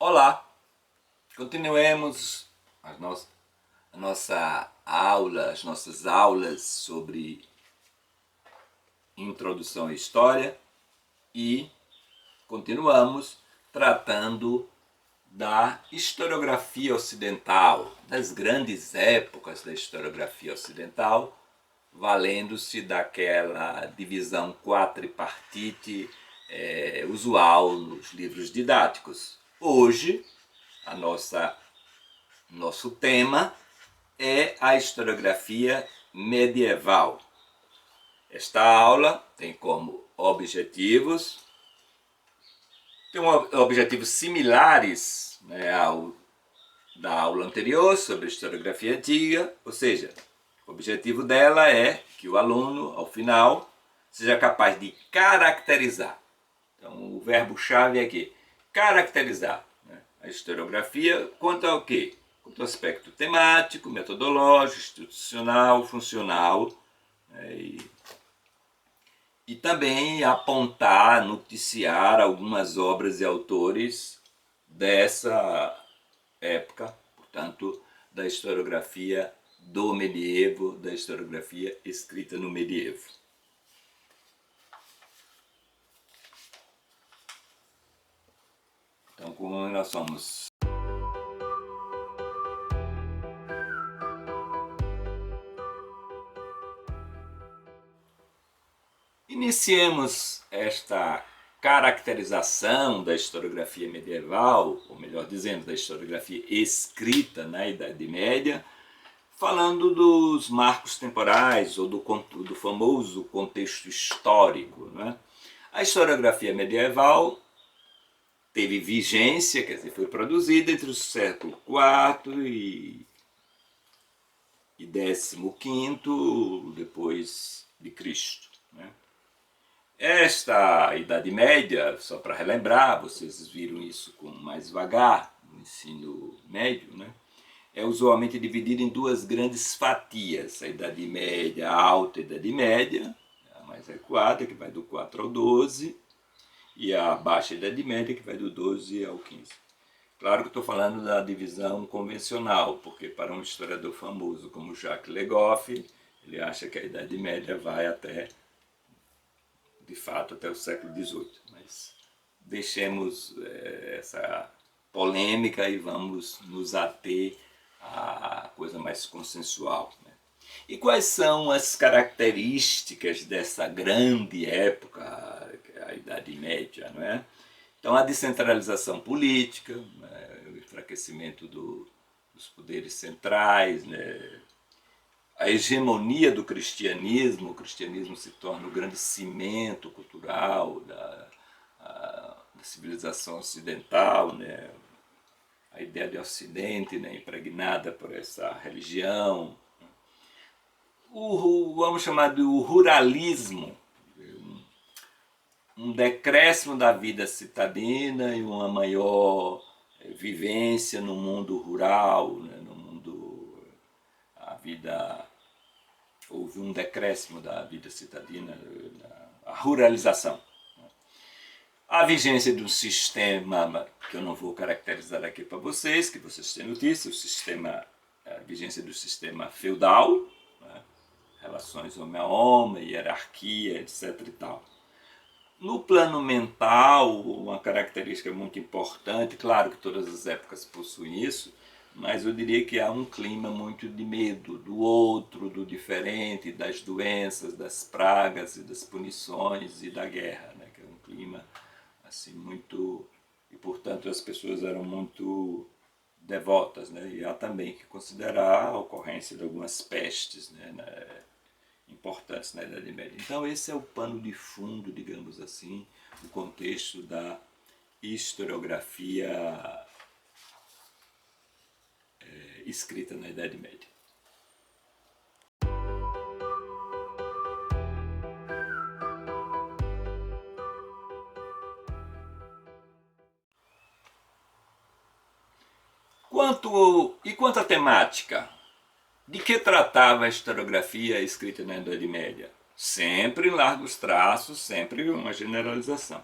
Olá, continuemos a nossa aula, as nossas aulas sobre introdução à história e continuamos tratando da historiografia ocidental, das grandes épocas da historiografia ocidental, valendo-se daquela divisão quadripartite usual nos livros didáticos. Hoje, nosso tema é a historiografia medieval. Esta aula tem como objetivos similares, ao da aula anterior sobre historiografia antiga, ou seja, o objetivo dela é que o aluno, ao final, seja capaz de caracterizar. Então, o verbo-chave é aqui, caracterizar, a historiografia quanto ao quê? Quanto ao aspecto temático, metodológico, institucional, funcional, e também apontar, noticiar algumas obras e autores dessa época, portanto, da historiografia do medievo, da historiografia escrita no medievo. Então, como nós somos iniciemos esta caracterização da historiografia medieval, ou melhor dizendo, da historiografia escrita na Idade Média, falando dos marcos temporais ou do famoso contexto histórico. A historiografia medieval teve vigência, quer dizer, foi produzida entre o século IV e XV depois de Cristo. Esta Idade Média, só para relembrar, vocês viram isso com mais vagar no ensino médio, é usualmente dividida em duas grandes fatias: a Idade Média, a Alta Idade Média, a mais recuada, que vai do 4 ao 12, e a Baixa Idade Média, que vai do 12 ao 15. Claro que estou falando da divisão convencional, porque para um historiador famoso como Jacques Le Goff, ele acha que a Idade Média vai até, de fato, até o século XVIII. Mas deixemos essa polêmica e vamos nos ater à coisa mais consensual. E quais são as características dessa grande época, a Idade Média? Então, a descentralização política, o enfraquecimento dos poderes centrais, a hegemonia do cristianismo. O cristianismo se torna o grande cimento cultural da civilização ocidental, a ideia de Ocidente, impregnada por essa religião. Vamos chamar de ruralismo, um decréscimo da vida citadina e uma maior vivência no mundo rural, no mundo, houve um decréscimo da vida citadina, a ruralização. A vigência de um sistema que eu não vou caracterizar aqui para vocês, que vocês têm notícia, a vigência do sistema feudal, relações homem a homem, hierarquia, etc. e tal. No plano mental, uma característica muito importante, claro que todas as épocas possuem isso, mas eu diria que há um clima muito de medo do outro, do diferente, das doenças, das pragas e das punições e da guerra, que é um clima assim muito... E, portanto, as pessoas eram muito devotas, e há também que considerar a ocorrência de algumas pestes, importantes na Idade Média. Então, esse é o pano de fundo, digamos assim, o contexto da historiografia escrita na Idade Média. Quanto à temática, de que tratava a historiografia escrita na Idade Média? Sempre em largos traços, sempre uma generalização.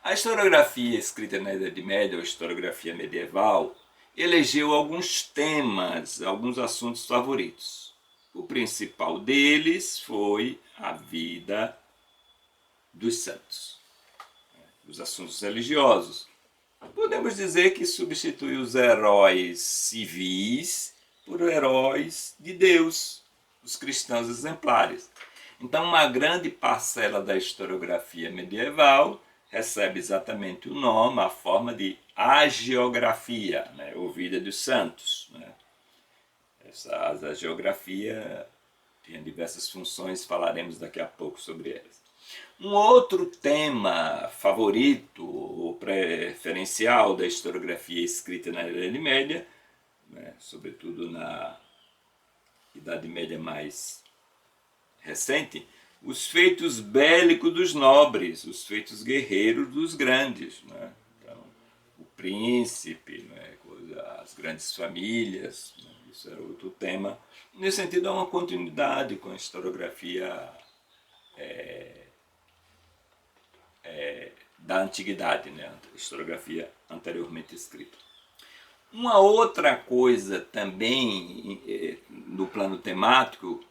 A historiografia escrita na Idade Média, ou historiografia medieval, elegeu alguns temas, alguns assuntos favoritos. O principal deles foi a vida dos santos, os assuntos religiosos. Podemos dizer que substitui os heróis civis por heróis de Deus, os cristãos exemplares. Então, uma grande parcela da historiografia medieval recebe exatamente o nome, a forma de hagiografia, né, ou vida dos santos. Né. Essa hagiografia tem diversas funções, falaremos daqui a pouco sobre elas. Um outro tema favorito ou preferencial da historiografia escrita na Idade Média, né, sobretudo na Idade Média mais recente, os feitos bélicos dos nobres, os feitos guerreiros dos grandes. Né? Então, o príncipe, né, as grandes famílias, né, isso era outro tema. Nesse sentido, há uma continuidade com a historiografia da antiguidade, né, a historiografia anteriormente escrita. Uma outra coisa também no plano temático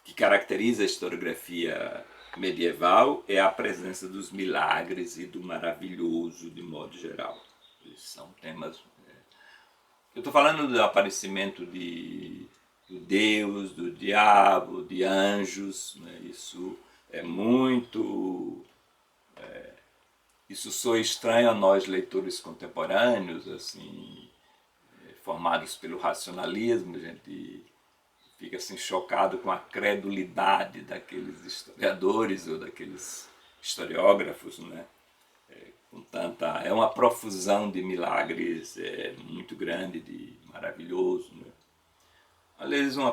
que caracteriza a historiografia medieval é a presença dos milagres e do maravilhoso de modo geral. Esses são temas. Eu estou falando do aparecimento do Deus, do diabo, de anjos. Né? Isso é muito. Isso soa estranho a nós, leitores contemporâneos, assim, formados pelo racionalismo. A gente fica assim chocado com a credulidade daqueles historiadores ou daqueles historiógrafos, né? É uma profusão de milagres muito grande, de maravilhoso. Né? Às vezes um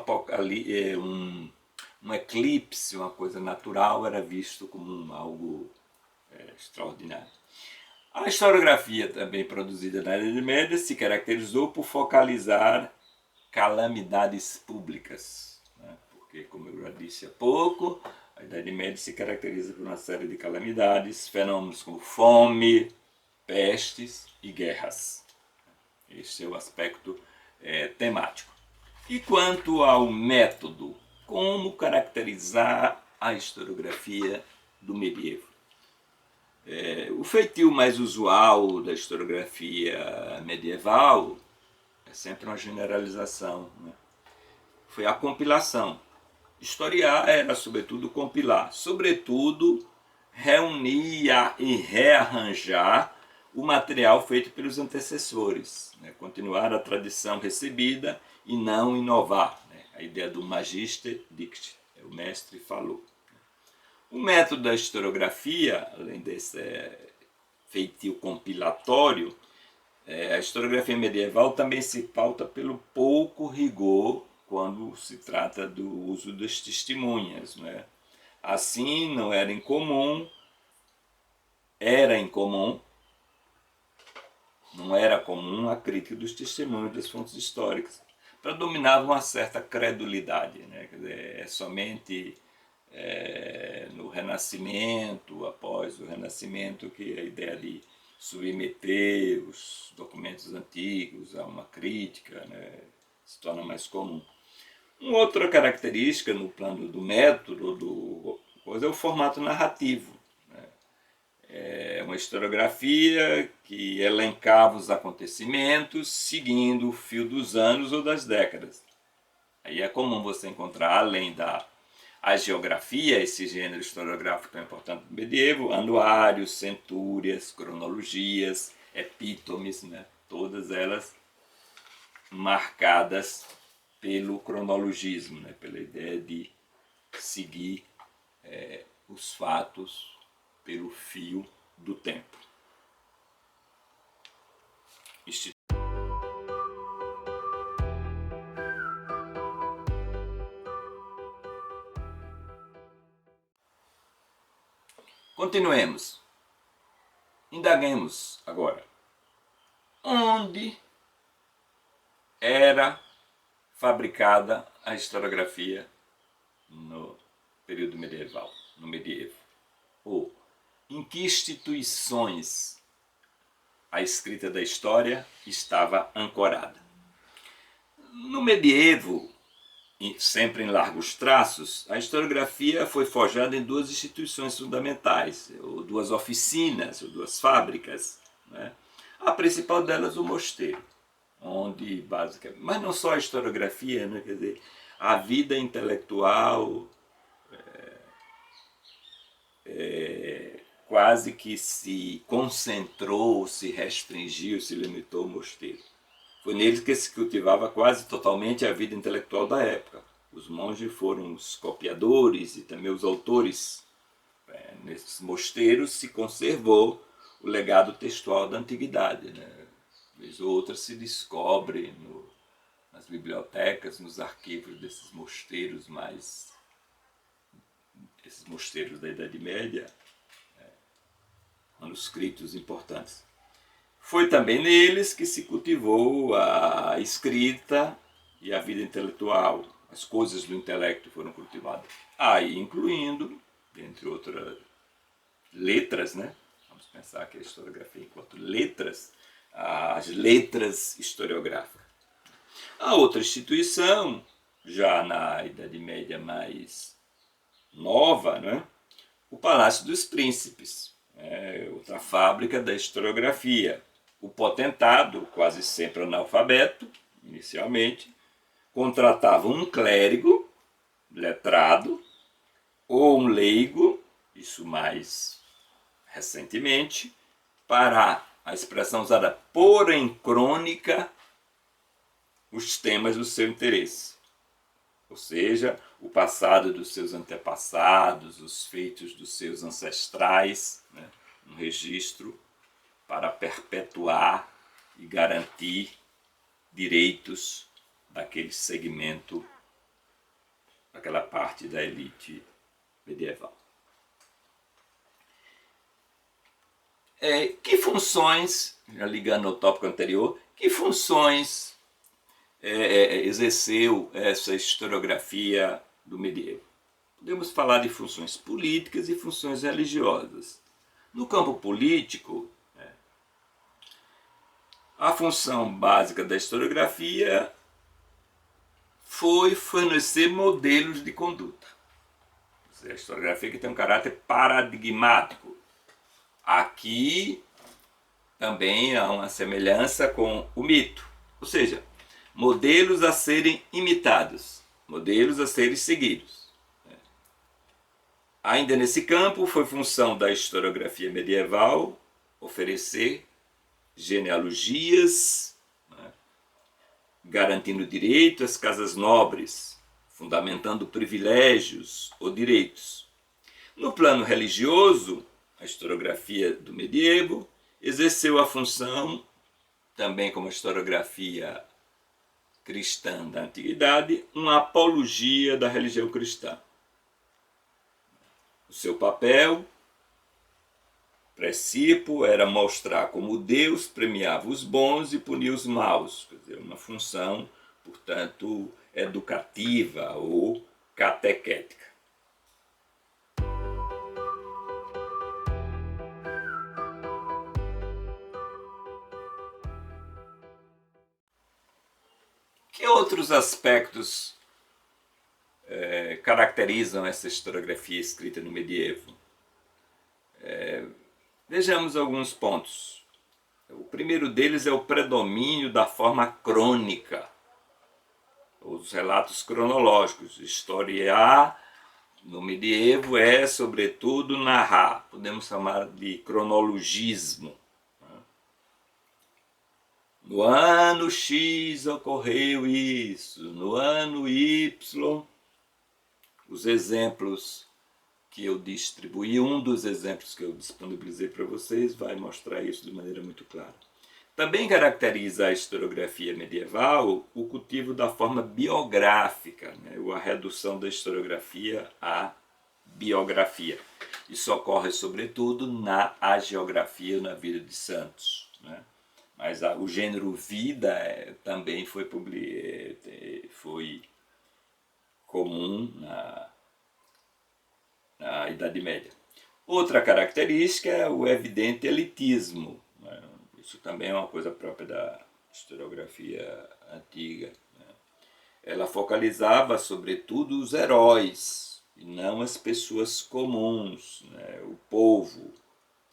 eclipse, uma coisa natural, era visto como algo extraordinário. A historiografia também produzida na Idade Média se caracterizou por focalizar calamidades públicas, né? Porque, como eu já disse há pouco, a Idade Média se caracteriza por uma série de calamidades, fenômenos como fome, pestes e guerras. Esse é o aspecto temático. E quanto ao método, como caracterizar a historiografia do medievo? O feitio mais usual da historiografia medieval é sempre uma generalização. Né? Foi a compilação. Historiar era, sobretudo, compilar. Sobretudo, reunir e rearranjar o material feito pelos antecessores. Né? Continuar a tradição recebida e não inovar. Né? A ideia do magister dictit, o mestre falou. O método da historiografia, além desse feitio compilatório, a historiografia medieval também se pauta pelo pouco rigor quando se trata do uso das testemunhas. Né? Assim, não era incomum, não era comum a crítica dos testemunhos das fontes históricas. Predominava uma certa credulidade. Né? Quer dizer, é somente no Renascimento, após o Renascimento, que a ideia de submeter os documentos antigos a uma crítica, né, se torna mais comum. Uma outra característica no plano do método é o formato narrativo. Né. É uma historiografia que elencava os acontecimentos seguindo o fio dos anos ou das décadas. Aí é comum você encontrar, além da geografia, esse gênero historiográfico tão importante do medievo, anuários, centúrias, cronologias, epítomes, né? Todas elas marcadas pelo cronologismo, né? Pela ideia de seguir os fatos pelo fio do tempo. Continuemos. Indaguemos agora. Onde era fabricada a historiografia no período medieval, no medievo? Ou em que instituições a escrita da história estava ancorada. No medievo, sempre em largos traços, a historiografia foi forjada em duas instituições fundamentais, ou duas oficinas, ou duas fábricas, né? A principal delas, o mosteiro, onde basicamente, mas não só a historiografia, né? Quer dizer, a vida intelectual quase que se concentrou, se restringiu, se limitou ao mosteiro. Foi neles que se cultivava quase totalmente a vida intelectual da época. Os monges foram os copiadores e também os autores. Nesses mosteiros se conservou o legado textual da antiguidade, né? Vez ou outra se descobre nas bibliotecas, nos arquivos desses mosteiros esses mosteiros da Idade Média, manuscritos importantes. Foi também neles que se cultivou a escrita e a vida intelectual. As coisas do intelecto foram cultivadas. Aí incluindo, entre outras letras, né? Vamos pensar que a historiografia enquanto letras, as letras historiográficas. A outra instituição, já na Idade Média mais nova, né? O Palácio dos Príncipes, outra fábrica da historiografia. O potentado, quase sempre analfabeto, inicialmente, contratava um clérigo, letrado, ou um leigo, isso mais recentemente, para a expressão usada pôr em crônica os temas do seu interesse. Ou seja, o passado dos seus antepassados, os feitos dos seus ancestrais, né? Um registro para perpetuar e garantir direitos daquele segmento, daquela parte da elite medieval. Que funções, já ligando ao tópico anterior, que funções exerceu essa historiografia do medievo? Podemos falar de funções políticas e funções religiosas. No campo político, a função básica da historiografia foi fornecer modelos de conduta. A historiografia que tem um caráter paradigmático. Aqui também há uma semelhança com o mito, ou seja, modelos a serem imitados, modelos a serem seguidos. Ainda nesse campo, foi função da historiografia medieval oferecer genealogias, garantindo direito às casas nobres, fundamentando privilégios ou direitos. No plano religioso, a historiografia do medievo exerceu a função, também como a historiografia cristã da antiguidade, uma apologia da religião cristã. O seu papel princípio era mostrar como Deus premiava os bons e punia os maus, quer dizer, uma função, portanto, educativa ou catequética. Que outros aspectos caracterizam essa historiografia escrita no medievo? Vejamos alguns pontos. O primeiro deles é o predomínio da forma crônica, os relatos cronológicos. Historiar no medievo é, sobretudo, narrar. Podemos chamar de cronologismo. No ano X ocorreu isso, no ano Y, os exemplos que eu distribuí, um dos exemplos que eu disponibilizei para vocês vai mostrar isso de maneira muito clara. Também caracteriza a historiografia medieval o cultivo da forma biográfica, né? A redução da historiografia à biografia. Isso ocorre sobretudo na hagiografia, na vida de santos, né? Mas o gênero vida também foi comum na Idade Média. Outra característica é o evidente elitismo, né? Isso também é uma coisa própria da historiografia antiga, né? Ela focalizava sobretudo os heróis e não as pessoas comuns, né? O povo,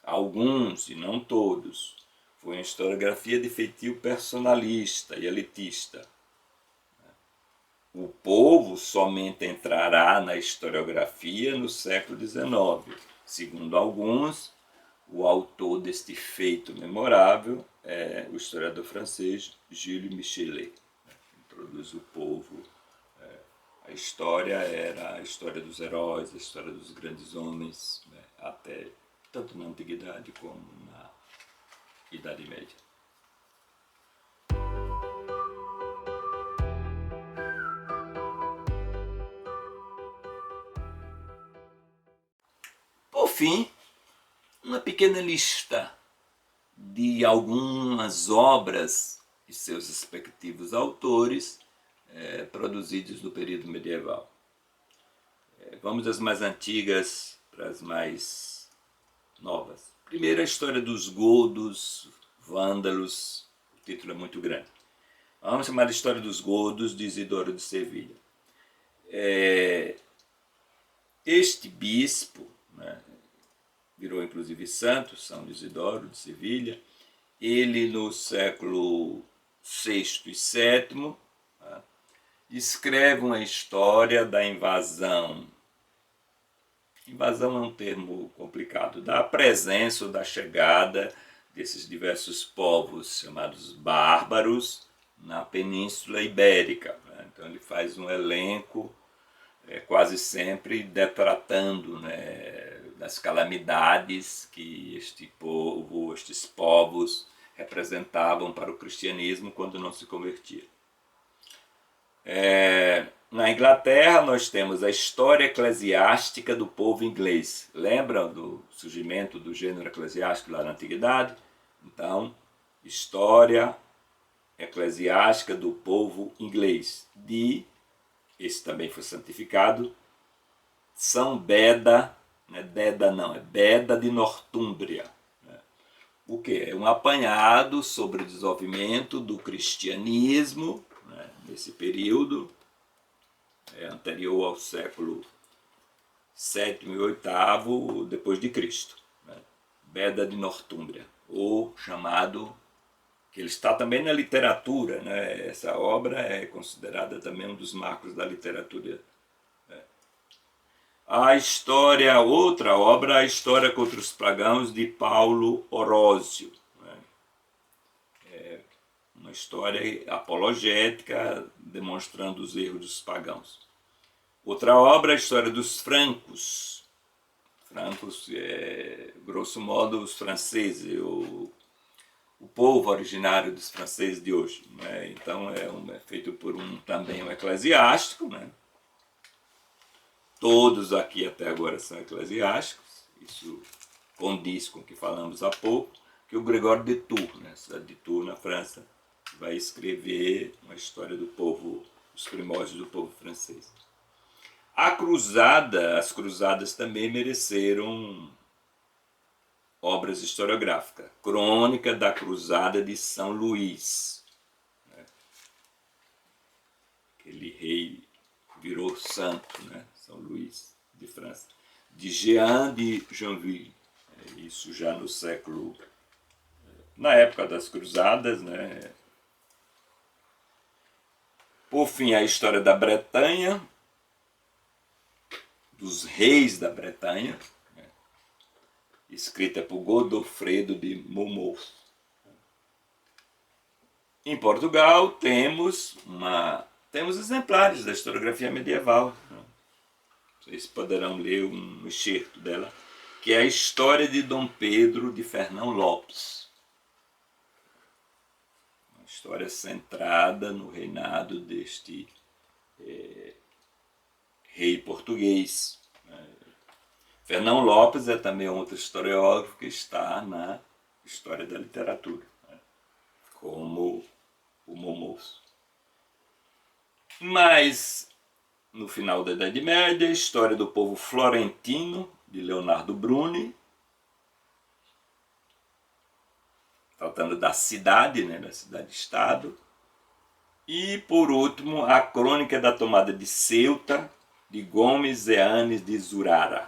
alguns e não todos. Foi uma historiografia de feitio personalista e elitista. O povo somente entrará na historiografia no século XIX. Segundo alguns, o autor deste feito memorável é o historiador francês Gilles Michelet, que introduz o povo. A história era a história dos heróis, a história dos grandes homens, né, até tanto na Antiguidade como na Idade Média. Por fim, uma pequena lista de algumas obras e seus respectivos autores produzidos no período medieval. Vamos das mais antigas para as mais novas. Primeiro, a história dos godos, vândalos, o título é muito grande. Vamos chamar de História dos Godos, de Isidoro de Sevilha. Este bispo, né, virou inclusive santo, São Isidoro de Sevilha, ele no século VI e VII, né, escreve uma história da invasão. Invasão é um termo complicado, da presença ou da chegada desses diversos povos chamados bárbaros na Península Ibérica, né? Então ele faz um elenco quase sempre detratando, né, das calamidades que este povo, estes povos representavam para o cristianismo quando não se convertia. Na Inglaterra nós temos a história eclesiástica do povo inglês. Lembram do surgimento do gênero eclesiástico lá na Antiguidade? Então, história eclesiástica do povo inglês. Esse também foi santificado, São Beda, não é Beda não, é Beda de Nortúmbria. O que? É um apanhado sobre o desenvolvimento do cristianismo, né, nesse período, anterior ao século VII e VIII depois de Cristo, né? Beda de Nortúmbria, ou chamado, que ele está também na literatura, né? Essa obra é considerada também um dos marcos da literatura. A história, outra obra, a História contra os Pagãos, de Paulo Orósio, né? Uma história apologética demonstrando os erros dos pagãos. Outra obra, a História dos Francos. Francos, grosso modo, os franceses, o povo originário dos franceses de hoje, né? Então é feito por também um eclesiástico, né? Todos aqui até agora são eclesiásticos, isso condiz com o que falamos há pouco, que o Gregório de Tours, né, cidade de Tours, na França, vai escrever uma história do povo, os primórdios do povo francês. As cruzadas também mereceram obras historiográficas. Crônica da Cruzada de São Luís. Aquele rei virou santo, né? São Luís de França. De Jean de Joinville. Isso já no século... Na época das cruzadas, né? Por fim, a história da Bretanha, dos reis da Bretanha, né, escrita por Godofredo de Monmouth. Em Portugal temos exemplares da historiografia medieval. Né? Vocês poderão ler um excerto dela, que é a História de Dom Pedro de Fernão Lopes. Uma história centrada no reinado deste rei português. Fernão Lopes é também outro historiógrafo que está na história da literatura, né, como o Monmouth. Mas, no final da Idade Média, a história do povo florentino de Leonardo Bruni, tratando da cidade, né, da cidade-estado. E, por último, a Crônica da Tomada de Ceuta, de Gomes Eanes de Zurara.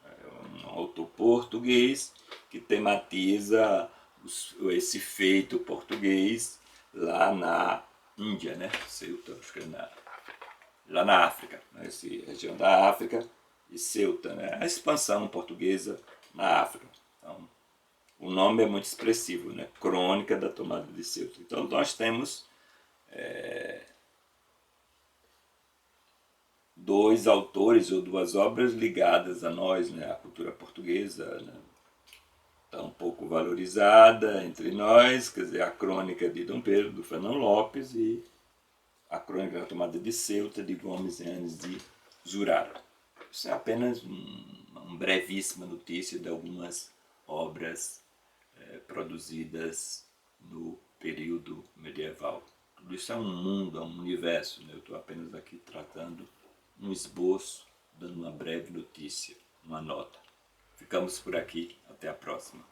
É um autor português que tematiza esse feito português lá na Índia, né? Ceuta, acho que é lá na África, né? Essa região da África, e Ceuta, né? A expansão portuguesa na África. Então, o nome é muito expressivo, né? Crônica da Tomada de Ceuta. Então nós temos dois autores ou duas obras ligadas a nós, né? A cultura portuguesa, né? Tão pouco valorizada entre nós, quer dizer, a Crônica de Dom Pedro, do Fernão Lopes, e a Crônica da Tomada de Ceuta, de Gomes Eanes de Zurara. Isso é apenas uma brevíssima notícia de algumas obras produzidas no período medieval. Tudo isso é um mundo, é um universo, né? Eu estou apenas aqui tratando um esboço, dando uma breve notícia, uma nota. Ficamos por aqui, até a próxima.